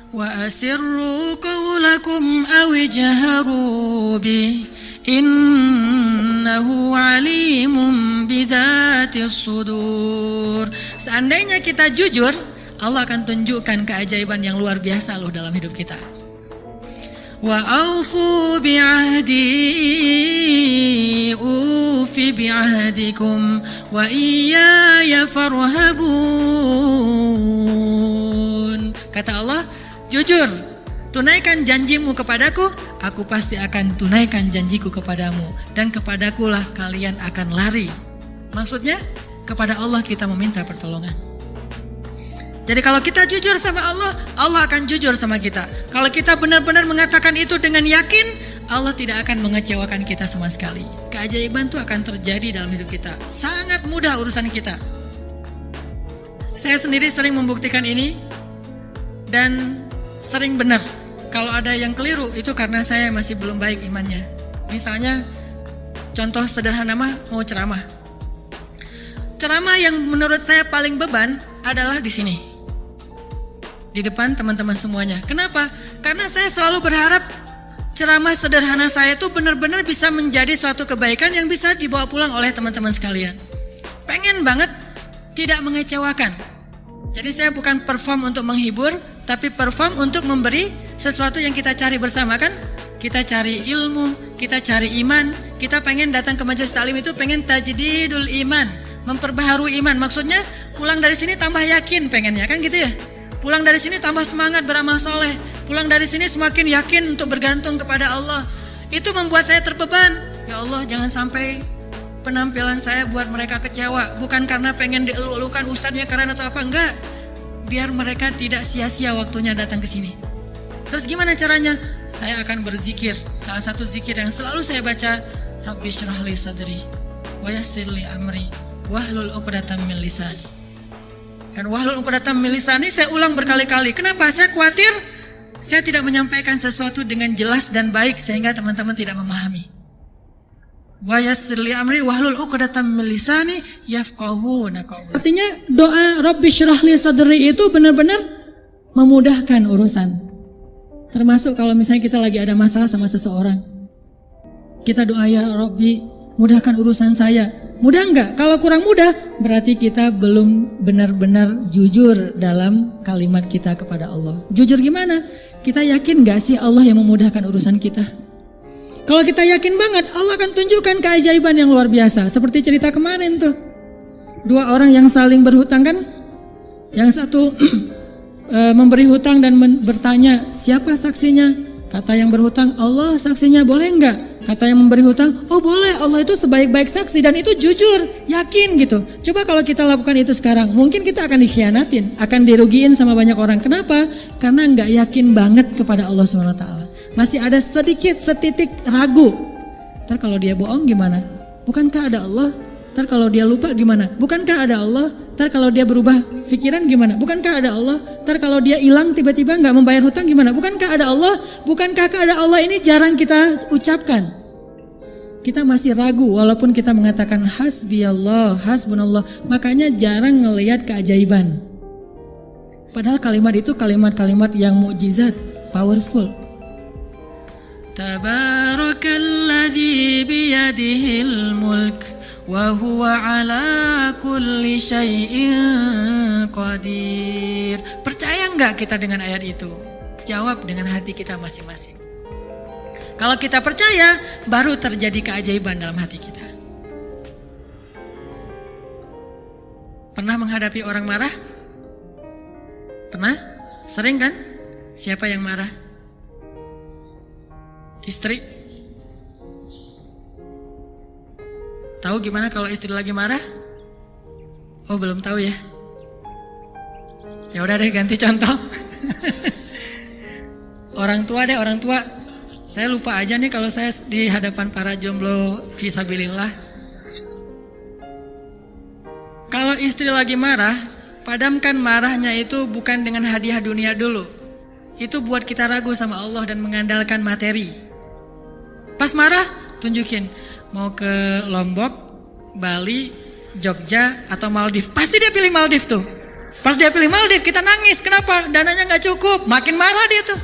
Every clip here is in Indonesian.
Wa asirru qawlakum aw ijharu bi innahu alimun bidzatis sudur. Seandainya kita jujur, Allah akan tunjukkan keajaiban yang luar biasa loh dalam hidup kita. Wa aufu bi'ahdi ufi bi'ahdikum wa iyaya farhabun. Kata Allah, jujur, tunaikan janjimu kepadaku, aku pasti akan tunaikan janjiku kepadamu, dan kepadakulah kalian akan lari. Maksudnya, kepada Allah kita meminta pertolongan. Jadi kalau kita jujur sama Allah, Allah akan jujur sama kita. Kalau kita benar-benar mengatakan itu dengan yakin, Allah tidak akan mengecewakan kita sama sekali. Keajaiban itu akan terjadi dalam hidup kita. Sangat mudah urusan kita. Saya sendiri sering membuktikan ini dan sering benar. Kalau ada yang keliru itu karena saya masih belum baik imannya. Misalnya contoh sederhana mah mau ceramah. Ceramah yang menurut saya paling beban adalah di sini. Di depan teman-teman semuanya. Kenapa? Karena saya selalu berharap ceramah sederhana saya itu benar-benar bisa menjadi suatu kebaikan yang bisa dibawa pulang oleh teman-teman sekalian. Pengen banget tidak mengecewakan. Jadi saya bukan perform untuk menghibur, tapi perform untuk memberi sesuatu yang kita cari bersama kan. Kita cari ilmu, kita cari iman. Kita pengen datang ke majelis taklim itu pengen tajdidul iman, memperbaharui iman. Maksudnya pulang dari sini tambah yakin pengennya kan gitu ya. Pulang dari sini tambah semangat beramal soleh. Pulang dari sini semakin yakin untuk bergantung kepada Allah. Itu membuat saya terbeban. Ya Allah, jangan sampai penampilan saya buat mereka kecewa. Bukan karena pengen dielu-elukan ustadznya keren atau apa, enggak. Biar mereka tidak sia-sia waktunya datang ke sini. Terus gimana caranya? Saya akan berzikir. Salah satu zikir yang selalu saya baca, Rabbi syrah li sadri wa yassir li amri wahlul 'uqdatam min lisani. Dan wahlul 'uqdatam min lisani saya ulang berkali-kali. Kenapa? Saya khawatir saya tidak menyampaikan sesuatu dengan jelas dan baik sehingga teman-teman tidak memahami. Wa yassir li amri wahlul 'uqdatam min lisani yafqahuna qawli. Artinya doa Rabbi syrah li sadri itu benar-benar memudahkan urusan. Termasuk kalau misalnya kita lagi ada masalah sama seseorang. Kita doa, ya Rabbi, mudahkan urusan saya. Mudah enggak? Kalau kurang mudah, berarti kita belum benar-benar jujur dalam kalimat kita kepada Allah. Jujur gimana? Kita yakin enggak sih Allah yang memudahkan urusan kita? Kalau kita yakin banget, Allah akan tunjukkan keajaiban yang luar biasa. Seperti cerita kemarin tuh. Dua orang yang saling berhutang kan? Yang satu memberi hutang dan bertanya, siapa saksinya? Kata yang berhutang, Allah saksinya, boleh enggak? Kata yang memberi hutang, oh boleh, Allah itu sebaik-baik saksi, dan itu jujur, yakin gitu. Coba kalau kita lakukan itu sekarang, mungkin kita akan dikhianatin, akan dirugiin sama banyak orang. Kenapa? Karena enggak yakin banget kepada Allah SWT. Masih ada sedikit, setitik ragu. Ntar kalau dia bohong gimana? Bukankah ada Allah? Ntar kalau dia lupa gimana? Bukankah ada Allah? Ntar kalau dia berubah pikiran gimana? Bukankah ada Allah? Ntar kalau dia hilang tiba-tiba nggak membayar hutang gimana? Bukankah ada Allah? Bukankah ada Allah ini jarang kita ucapkan? Kita masih ragu walaupun kita mengatakan hasbiyallah, hasbunallah. Makanya jarang ngelihat keajaiban. Padahal kalimat itu kalimat-kalimat yang mukjizat, powerful. Tabarakalladzi biyadihil mulk wa huwa ala kulli syai'in qadir. Percaya enggak kita dengan ayat itu? Jawab dengan hati kita masing-masing. Kalau kita percaya, baru terjadi keajaiban dalam hati kita. Pernah menghadapi orang marah? Pernah? Sering kan? Siapa yang marah? Istri? Tahu gimana kalau istri lagi marah? Oh, belum tahu ya. Ya udah deh, ganti contoh. Orang tua deh, orang tua. Saya lupa aja nih kalau saya di hadapan para jomblo fisabilillah. Kalau istri lagi marah, padamkan marahnya itu bukan dengan hadiah dunia dulu. Itu buat kita ragu sama Allah dan mengandalkan materi. Pas marah, tunjukin. Mau ke Lombok, Bali, Jogja, atau Maldives. Pasti dia pilih Maldives tuh. Pas dia pilih Maldives, kita nangis. Kenapa? Dananya nggak cukup. Makin marah dia tuh.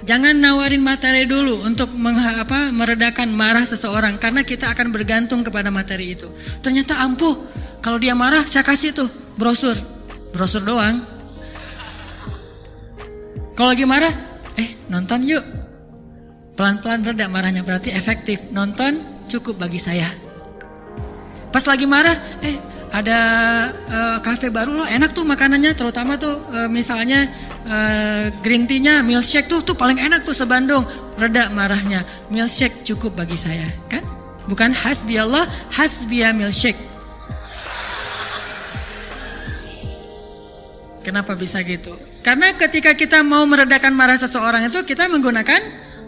Jangan nawarin materi dulu untuk meredakan marah seseorang, karena kita akan bergantung kepada materi itu. Ternyata ampuh. Kalau dia marah, saya kasih tuh brosur doang. Kalau lagi marah, nonton yuk. Pelan-pelan reda marahnya, berarti efektif. Nonton cukup bagi saya. Pas lagi marah, ada kafe baru loh, enak tuh makanannya, terutama tuh misalnya green tea-nya, milkshake tuh paling enak tuh se-Bandung. Reda marahnya, milkshake cukup bagi saya, kan? Bukan hasbiyallah, hasbiya milkshake. Kenapa bisa gitu? Karena ketika kita mau meredakan marah seseorang itu, kita menggunakan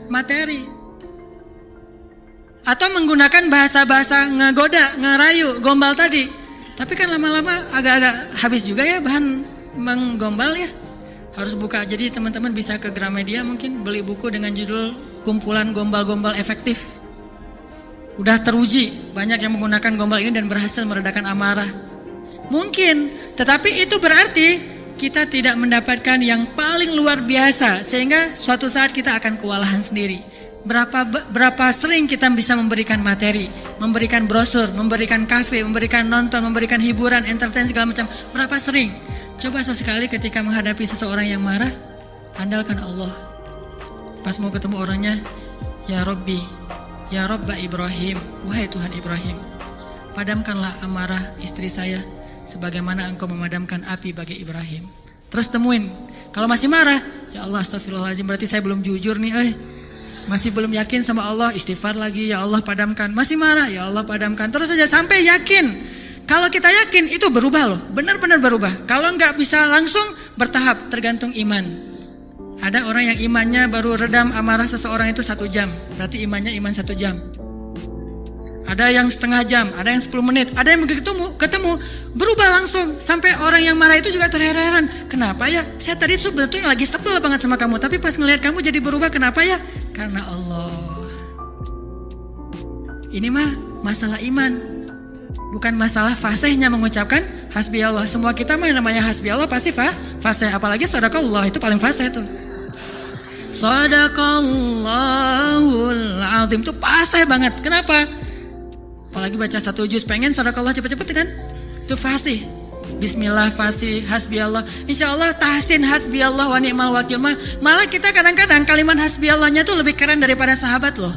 materi. Atau menggunakan bahasa-bahasa ngegoda, ngerayu, gombal tadi. Tapi kan lama-lama agak-agak habis juga ya bahan menggombal ya. Harus buka, jadi teman-teman bisa ke Gramedia mungkin beli buku dengan judul Kumpulan Gombal-Gombal Efektif. Udah teruji, banyak yang menggunakan gombal ini dan berhasil meredakan amarah. Mungkin, tetapi itu berarti kita tidak mendapatkan yang paling luar biasa, sehingga suatu saat kita akan kewalahan sendiri. Berapa sering kita bisa memberikan materi, memberikan brosur, memberikan kafe, memberikan nonton, memberikan hiburan, entertain segala macam. Berapa sering? Coba sesekali ketika menghadapi seseorang yang marah, andalkan Allah. Pas mau ketemu orangnya, ya Rabbi, ya Rabba Ibrahim, wahai Tuhan Ibrahim, padamkanlah amarah istri saya sebagaimana engkau memadamkan api bagi Ibrahim. Terus temuin, kalau masih marah, ya Allah astagfirullahaladzim, berarti saya belum jujur nih, masih belum yakin sama Allah, istighfar lagi, ya Allah padamkan. Masih marah, ya Allah padamkan. Terus saja sampai yakin. Kalau kita yakin itu berubah loh, benar-benar berubah. Kalau nggak bisa langsung, bertahap, tergantung iman. Ada orang yang imannya baru redam amarah seseorang itu 1 jam, berarti imannya iman 1 jam. Ada yang setengah jam, ada yang 10 menit, ada yang begitu ketemu berubah langsung. Sampai orang yang marah itu juga terheran-heran. Kenapa ya? Saya tadi sebetulnya lagi sebel banget sama kamu, tapi pas ngelihat kamu jadi berubah, kenapa ya? Karena Allah. Ini mah masalah iman, bukan masalah fasihnya mengucapkan hasbi Allah. Semua kita mah yang namanya hasbi Allah pasti fasih, apalagi sadaqallah itu paling fasih tuh. Sadaqallahul azim itu fasih banget. Kenapa? Apalagi baca 1 juz, pengen sadaqallah cepet-cepet kan? Itu fasih. Bismillah fasih, hasbi Allah. Insya Allah tahsin hasbi Allah wa ni'mal wakil. Malah kita kadang-kadang kalimat hasbi Allahnya tuh lebih keren daripada sahabat loh.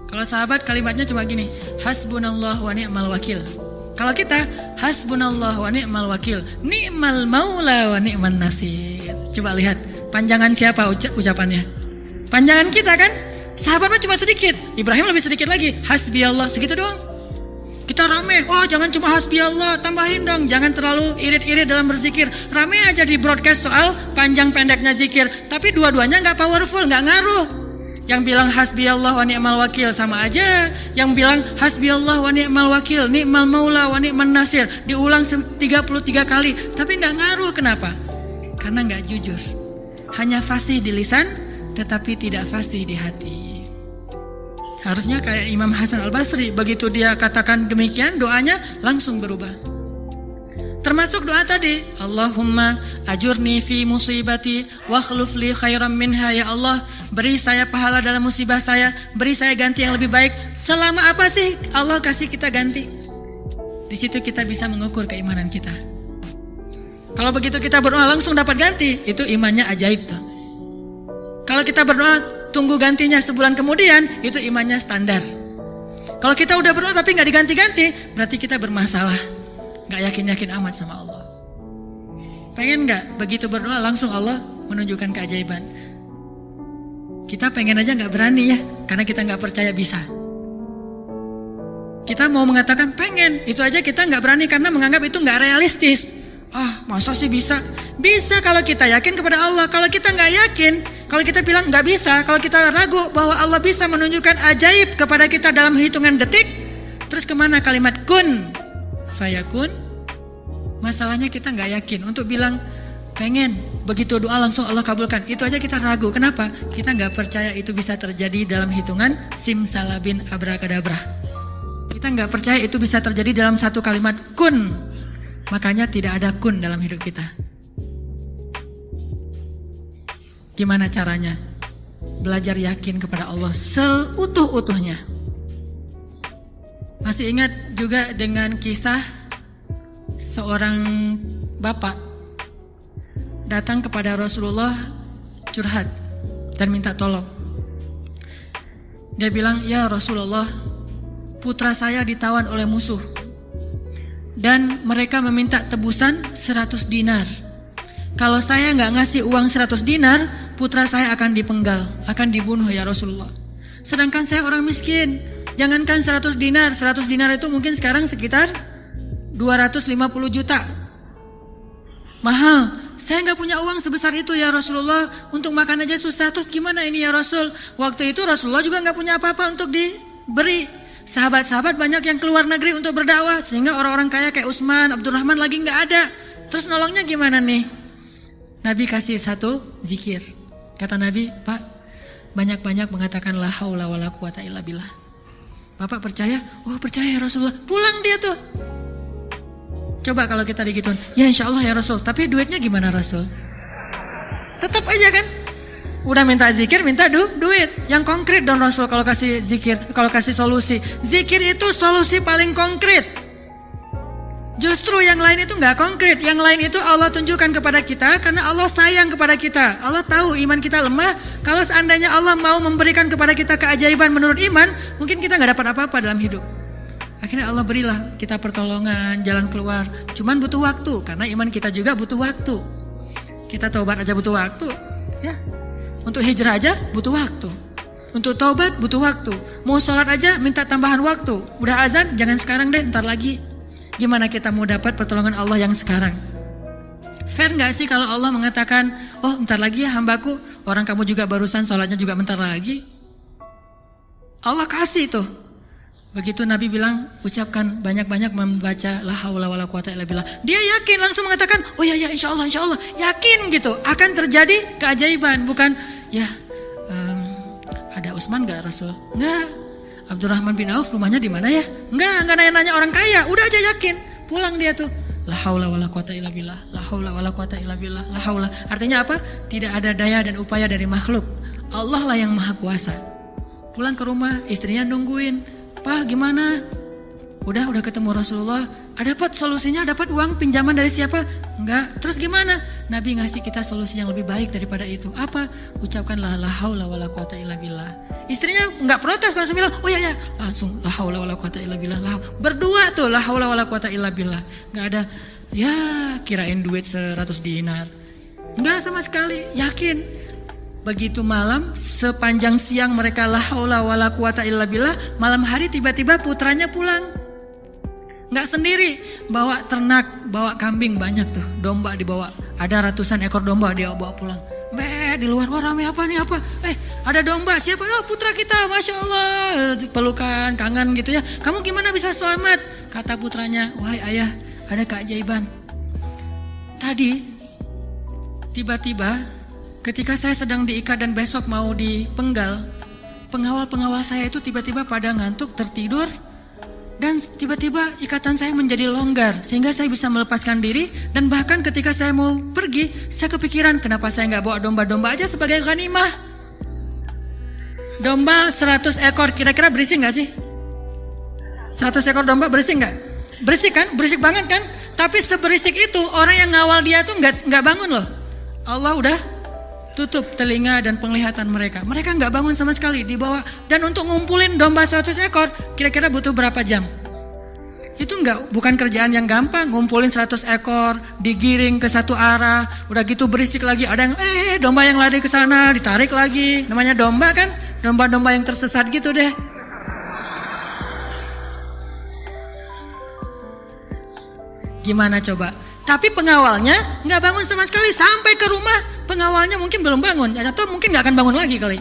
Kalau sahabat kalimatnya cuma gini, hasbunallah wa ni'mal wakil. Kalau kita hasbunallah wa ni'mal wakil, ni'mal maula wa ni'man nasir. Coba lihat, panjangan siapa ucapannya? Panjangan kita kan? Sahabat mah cuma sedikit, Ibrahim lebih sedikit lagi, hasbi Allah, segitu doang. Kita rame, jangan cuma hasbi Allah, tambahin dong, jangan terlalu irit-irit dalam berzikir. Rame aja di broadcast soal panjang pendeknya zikir, tapi dua-duanya nggak powerful, nggak ngaruh. Yang bilang hasbi Allah wa ni'mal wakil sama aja, yang bilang hasbi Allah wa ni'mal wakil, ni'mal maula wa ni'man nasir, diulang 33 kali, tapi nggak ngaruh. Kenapa? Karena nggak jujur, hanya fasih di lisan, tetapi tidak fasih di hati. Harusnya kayak Imam Hasan Al-Basri, begitu dia katakan demikian, doanya langsung berubah. Termasuk doa tadi, Allahumma ajurni fi musibati wa khluf li khairam minha. Ya Allah, beri saya pahala dalam musibah saya, beri saya ganti yang lebih baik. Selama apa sih Allah kasih kita ganti? Di situ kita bisa mengukur keimanan kita. Kalau begitu kita berdoa langsung dapat ganti, itu imannya ajaib tuh. Kalau kita berdoa tunggu gantinya sebulan kemudian, itu imannya standar. Kalau kita udah berdoa tapi nggak diganti-ganti, berarti kita bermasalah, nggak yakin-yakin amat sama Allah. Pengen nggak begitu berdoa langsung Allah menunjukkan keajaiban? Kita pengen aja nggak berani ya, karena kita nggak percaya bisa. Kita mau mengatakan pengen, itu aja kita nggak berani karena menganggap itu nggak realistis. Masa sih bisa? Bisa kalau kita yakin kepada Allah. Kalau kita nggak yakin, kalau kita bilang nggak bisa, kalau kita ragu bahwa Allah bisa menunjukkan ajaib kepada kita dalam hitungan detik, terus kemana kalimat kun fayakun? Masalahnya kita nggak yakin untuk bilang pengen, begitu doa langsung Allah kabulkan. Itu aja kita ragu. Kenapa? Kita nggak percaya itu bisa terjadi dalam hitungan simsalabin abrakadabra. Kita nggak percaya itu bisa terjadi dalam satu kalimat kun Makanya tidak ada kun dalam hidup kita. Gimana caranya? Belajar yakin kepada Allah seutuh-utuhnya. Masih ingat juga dengan kisah seorang bapak datang kepada Rasulullah curhat dan minta tolong. Dia bilang, "Ya Rasulullah, putra saya ditawan oleh musuh dan mereka meminta tebusan 100 dinar. Kalau saya nggak ngasih uang 100 dinar, putra saya akan dipenggal, akan dibunuh ya Rasulullah. Sedangkan saya orang miskin. Jangankan 100 dinar, 100 dinar itu mungkin sekarang sekitar 250 juta. Mahal. Saya nggak punya uang sebesar itu ya Rasulullah. Untuk makan aja susah. Terus gimana ini ya Rasul?" Waktu itu Rasulullah juga nggak punya apa-apa untuk diberi. Sahabat-sahabat banyak yang keluar negeri untuk berdakwah, sehingga orang-orang kaya kayak Utsman, Abdurrahman lagi nggak ada. Terus nolongnya gimana nih? Nabi kasih satu zikir. Kata Nabi, "Pak, banyak-banyak mengatakan la haula wala quwata illa billah." Bapak percaya? Oh percaya ya Rasulullah. Pulang dia tuh. Coba kalau kita digituin, ya insya Allah ya Rasul. Tapi duitnya gimana Rasul? Tetap aja kan? Udah minta zikir, minta duit. Yang konkret dong Rasul kalau kasih zikir, kalau kasih solusi. Zikir itu solusi paling konkret. Justru yang lain itu nggak konkret. Yang lain itu Allah tunjukkan kepada kita karena Allah sayang kepada kita. Allah tahu iman kita lemah. Kalau seandainya Allah mau memberikan kepada kita keajaiban menurut iman, mungkin kita nggak dapat apa-apa dalam hidup. Akhirnya Allah berilah kita pertolongan, jalan keluar. Cuman butuh waktu karena iman kita juga butuh waktu. Kita taubat aja butuh waktu, ya. Untuk hijrah aja butuh waktu. Untuk taubat butuh waktu. Mau sholat aja minta tambahan waktu. Udah azan jangan sekarang deh, ntar lagi. Gimana kita mau dapat pertolongan Allah yang sekarang? Fair gak sih kalau Allah mengatakan, "Oh bentar lagi ya hambaku, orang kamu juga barusan sholatnya juga bentar lagi." Allah kasih tuh. Begitu Nabi bilang, ucapkan banyak-banyak membaca la haula wala quwata illa billah. Dia yakin langsung mengatakan, "Oh ya insya Allah. Yakin gitu, akan terjadi keajaiban. Bukan, ya ada Utsman gak Rasul? Enggak. Abdurrahman bin Auf rumahnya di mana ya? Enggak nanya-nanya orang kaya, udah aja yakin. Pulang dia tuh. La haula wala quwata illa billah. La haula wala quwata illa billah. La haula. Artinya apa? Tidak ada daya dan upaya dari makhluk. Allah lah yang maha kuasa. Pulang ke rumah, istrinya nungguin. "Pak, gimana?" Udah ketemu Rasulullah. Dapat solusinya, dapat uang pinjaman dari siapa? Enggak. Terus gimana? Nabi ngasih kita solusi yang lebih baik daripada itu. Apa? Ucapkanlah la haula wala quwata illa billah. Istrinya enggak protes, langsung bilang, "Oh ya, langsung la haula wala quwata illa billah." Berdua tuh la haula wala quwata illa billah. Enggak ada ya kirain duit 100 dinar. Enggak sama sekali, yakin. Begitu malam, sepanjang siang mereka la haula wala quwata illa billah, malam hari tiba-tiba putranya pulang. Nggak sendiri, bawa ternak, bawa kambing banyak tuh, domba dibawa. Ada ratusan ekor domba dia bawa pulang. Di luar, wah rame apa nih apa? Ada domba, siapa? Oh putra kita, Masya Allah. Pelukan, kangen gitu ya. "Kamu gimana bisa selamat?" Kata putranya, "Wahai ayah, ada keajaiban. Tadi, tiba-tiba ketika saya sedang diikat dan besok mau dipenggal, pengawal-pengawal saya itu tiba-tiba pada ngantuk, tertidur. Dan tiba-tiba ikatan saya menjadi longgar sehingga saya bisa melepaskan diri. Dan bahkan ketika saya mau pergi, saya kepikiran kenapa saya nggak bawa domba-domba aja sebagai ghanimah. Domba 100 ekor kira-kira berisik nggak sih? 100 ekor domba berisik nggak? Berisik kan? Berisik banget kan? Tapi seberisik itu orang yang ngawal dia tuh nggak bangun loh. Allah udah tutup telinga dan penglihatan mereka. Mereka nggak bangun sama sekali, dibawa. Dan untuk ngumpulin domba 100 ekor, kira-kira butuh berapa jam? Itu bukan kerjaan yang gampang. Ngumpulin 100 ekor, digiring ke satu arah, udah gitu berisik lagi. Ada yang domba yang lari ke sana, ditarik lagi. Namanya domba kan? Domba-domba yang tersesat gitu deh. Gimana coba? Tapi pengawalnya nggak bangun sama sekali sampai ke rumah. Pengawalnya mungkin belum bangun, atau mungkin nggak akan bangun lagi kali.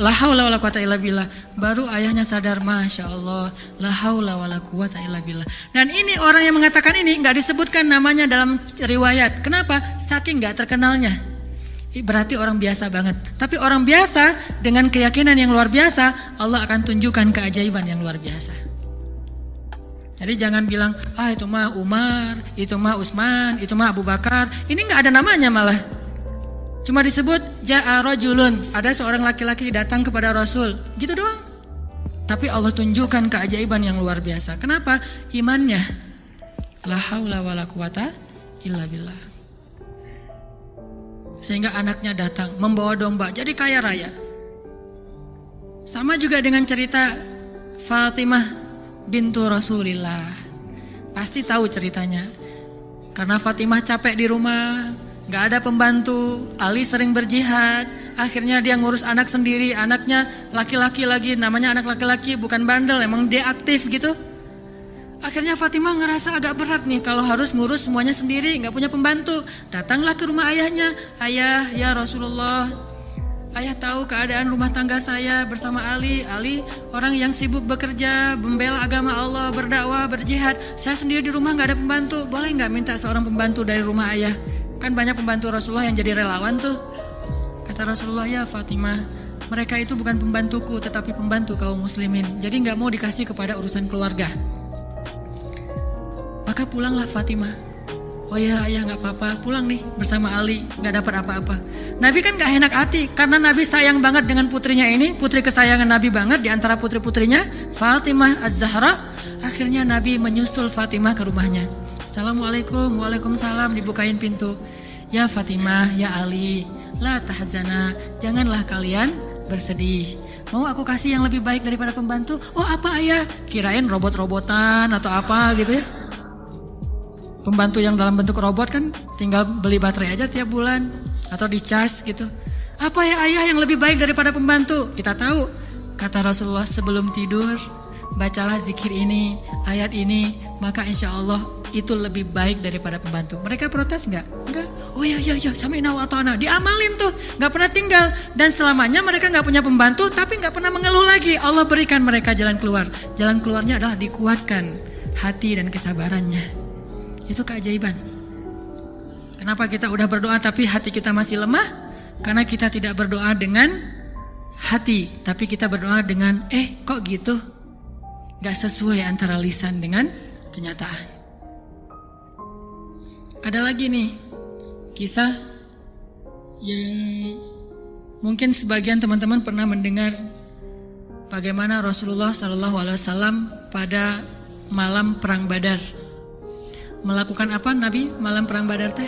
La haula wala quwata illa billah. Baru ayahnya sadar, Masya Allah, la haula wala quwata illa billah. Dan ini orang yang mengatakan ini nggak disebutkan namanya dalam riwayat. Kenapa? Saking nggak terkenalnya. Berarti orang biasa banget. Tapi orang biasa dengan keyakinan yang luar biasa, Allah akan tunjukkan keajaiban yang luar biasa. Jadi jangan bilang, itu mah Umar, itu mah Utsman, itu mah Abu Bakar. Ini nggak ada namanya malah. Cuma disebut ja'a rajulun, ada seorang laki-laki datang kepada Rasul, gitu doang. Tapi Allah tunjukkan keajaiban yang luar biasa. Kenapa? Imannya. La haula wala quwata illa billah. Sehingga anaknya datang membawa domba, jadi kaya raya. Sama juga dengan cerita Fatimah bintu Rasulillah. Pasti tahu ceritanya. Karena Fatimah capek di rumah, gak ada pembantu, Ali sering berjihad, akhirnya dia ngurus anak sendiri. Anaknya laki-laki lagi, namanya anak laki-laki, bukan bandel, emang dia aktif gitu. Akhirnya Fatimah ngerasa agak berat nih kalau harus ngurus semuanya sendiri, gak punya pembantu. Datanglah ke rumah ayahnya. Ayah, ya Rasulullah, ayah tahu keadaan rumah tangga saya bersama Ali. Ali orang yang sibuk bekerja, membela agama Allah, berdakwah, berjihad. Saya sendiri di rumah gak ada pembantu. Boleh gak minta seorang pembantu dari rumah ayah? Kan banyak pembantu Rasulullah yang jadi relawan tuh. Kata Rasulullah, ya Fatimah, mereka itu bukan pembantuku tetapi pembantu kaum muslimin. Jadi gak mau dikasih kepada urusan keluarga. Maka pulanglah Fatimah. Oh ya ayah gak apa-apa, pulang nih bersama Ali, gak dapat apa-apa. Nabi kan gak enak hati, karena Nabi sayang banget dengan putrinya ini, putri kesayangan Nabi banget di antara putri-putrinya, Fatimah Az-Zahra. Akhirnya Nabi menyusul Fatimah ke rumahnya. Assalamualaikum, waalaikumsalam, dibukain pintu. Ya Fatimah, ya Ali, la tahzana, janganlah kalian bersedih. Mau aku kasih yang lebih baik daripada pembantu? Oh apa ayah? Kirain robot-robotan atau apa gitu ya. Pembantu yang dalam bentuk robot kan tinggal beli baterai aja tiap bulan atau dicas gitu. Apa ya ayah yang lebih baik daripada pembantu? Kita tahu, kata Rasulullah, sebelum tidur bacalah zikir ini, ayat ini, maka insya Allah itu lebih baik daripada pembantu. Mereka protes nggak? Enggak. Oh ya sami'na wa ata'na, diamalin tuh, nggak pernah tinggal. Dan selamanya mereka nggak punya pembantu, tapi nggak pernah mengeluh lagi. Allah berikan mereka jalan keluar. Jalan keluarnya adalah dikuatkan hati dan kesabarannya. Itu keajaiban. Kenapa kita udah berdoa tapi hati kita masih lemah? Karena kita tidak berdoa dengan hati, tapi kita berdoa dengan kok gitu? Gak sesuai antara lisan dengan kenyataan. Ada lagi nih kisah yang mungkin sebagian teman-teman pernah mendengar, bagaimana Rasulullah SAW pada malam perang Badar. Melakukan apa Nabi malam perang Badar teh?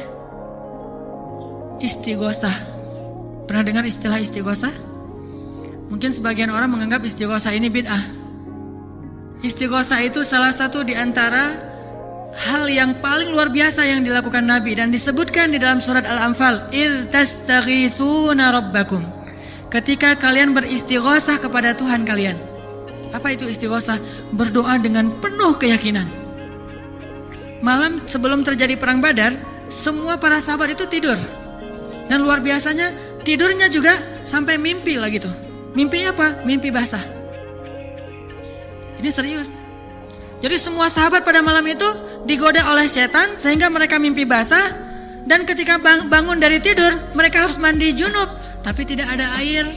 Istighosah. Pernah dengar istilah istighosah? Mungkin sebagian orang menganggap istighosah ini bid'ah. Istighosah itu salah satu di antara hal yang paling luar biasa yang dilakukan Nabi, dan disebutkan di dalam surat Al-Anfal, "Idz tastaghitsuna rabbakum." Ketika kalian beristighosah kepada Tuhan kalian. Apa itu istighosah? Berdoa dengan penuh keyakinan. Malam sebelum terjadi perang Badar, semua para sahabat itu tidur. Dan luar biasanya tidurnya juga sampai mimpi lah gitu. Mimpinya apa? Mimpi basah. Ini serius. Jadi semua sahabat pada malam itu digoda oleh setan sehingga mereka mimpi basah. Dan ketika bangun dari tidur, mereka harus mandi junub, tapi tidak ada air.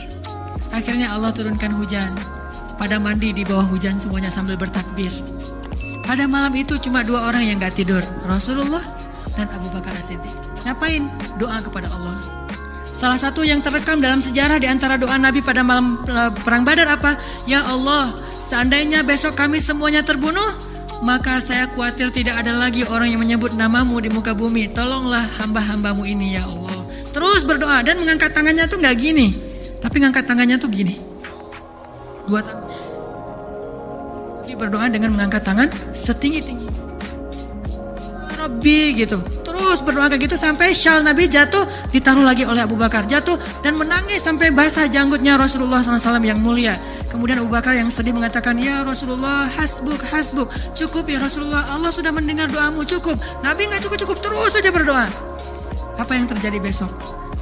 Akhirnya Allah turunkan hujan. Pada mandi di bawah hujan semuanya sambil bertakbir. Pada malam itu cuma 2 orang yang gak tidur, Rasulullah dan Abu Bakar As-Siddiq. Ngapain? Doa kepada Allah. Salah satu yang terekam dalam sejarah di antara doa Nabi pada malam perang Badar apa? Ya Allah, seandainya besok kami semuanya terbunuh, maka saya khawatir tidak ada lagi orang yang menyebut namamu di muka bumi. Tolonglah hamba-hambamu ini ya Allah. Terus berdoa dan mengangkat tangannya tuh gak gini, tapi ngangkat tangannya tuh gini. 2 tangan. Berdoa dengan mengangkat tangan setinggi-tinggi. Rabbi gitu. Terus berdoa kayak gitu sampai syal Nabi jatuh, ditaruh lagi oleh Abu Bakar, jatuh dan menangis sampai basah janggutnya Rasulullah SAW yang mulia. Kemudian Abu Bakar yang sedih mengatakan, ya Rasulullah, hasbuk, cukup ya Rasulullah, Allah sudah mendengar doamu, cukup. Nabi gak cukup, terus saja berdoa. Apa yang terjadi besok?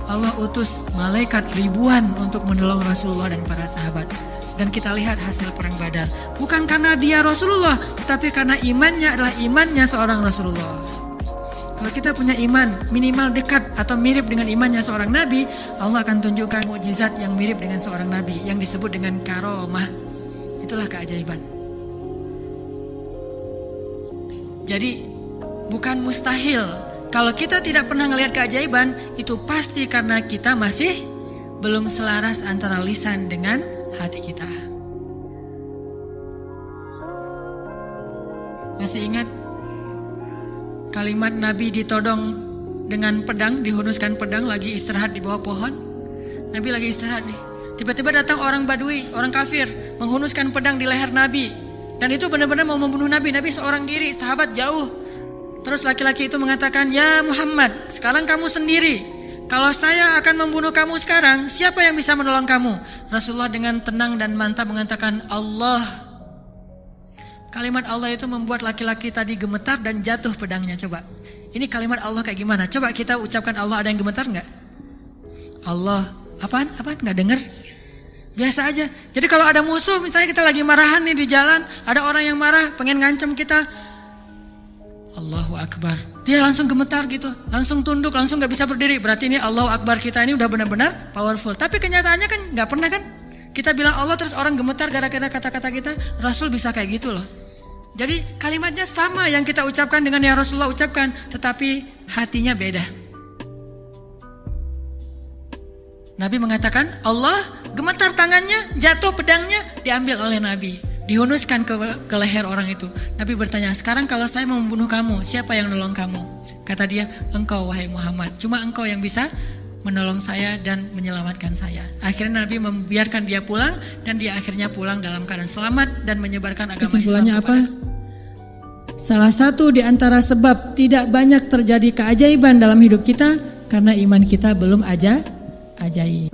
Allah utus malaikat ribuan untuk menolong Rasulullah dan para sahabat. Dan kita lihat hasil perang Badar. Bukan karena dia Rasulullah, tapi karena imannya adalah imannya seorang Rasulullah. Kalau kita punya iman minimal dekat atau mirip dengan imannya seorang Nabi, Allah akan tunjukkan mukjizat yang mirip dengan seorang Nabi, yang disebut dengan karomah. Itulah keajaiban. Jadi bukan mustahil. Kalau kita tidak pernah ngelihat keajaiban, itu pasti karena kita masih belum selaras antara lisan dengan hati kita. Masih ingat kalimat Nabi ditodong dengan pedang, dihunuskan pedang, lagi istirahat di bawah pohon. Nabi lagi istirahat nih. Tiba-tiba datang orang Badui, orang kafir, menghunuskan pedang di leher Nabi. Dan itu benar-benar mau membunuh Nabi. Nabi seorang diri, sahabat jauh. Terus laki-laki itu mengatakan, "Ya Muhammad, sekarang kamu sendiri. Kalau saya akan membunuh kamu sekarang, siapa yang bisa menolong kamu?" Rasulullah dengan tenang dan mantap mengatakan, "Allah." Kalimat Allah itu membuat laki-laki tadi gemetar dan jatuh pedangnya. Coba, ini kalimat Allah kayak gimana? Coba kita ucapkan Allah, ada yang gemetar nggak? Allah, apaan? Nggak dengar? Biasa aja. Jadi kalau ada musuh, misalnya kita lagi marahan nih di jalan, ada orang yang marah, pengen ngancam kita, Allahu Akbar, dia langsung gemetar gitu, langsung tunduk, langsung gak bisa berdiri. Berarti ini Allahu Akbar kita ini udah benar-benar powerful. Tapi kenyataannya kan gak pernah kan. Kita bilang Allah terus orang gemetar gara-gara kata-kata kita. Rasul bisa kayak gitu loh. Jadi kalimatnya sama yang kita ucapkan dengan yang Rasulullah ucapkan, tetapi hatinya beda. Nabi mengatakan Allah, gemetar tangannya, jatuh pedangnya, diambil oleh Nabi, dihunuskan ke leher orang itu. Nabi bertanya, "Sekarang kalau saya mau membunuh kamu, siapa yang nolong kamu?" Kata dia, "Engkau wahai Muhammad, cuma engkau yang bisa menolong saya dan menyelamatkan saya." Akhirnya Nabi membiarkan dia pulang, dan dia akhirnya pulang dalam keadaan selamat dan menyebarkan agama Islam. Kesimpulannya apa? Salah satu di antara sebab tidak banyak terjadi keajaiban dalam hidup kita karena iman kita belum ajaib.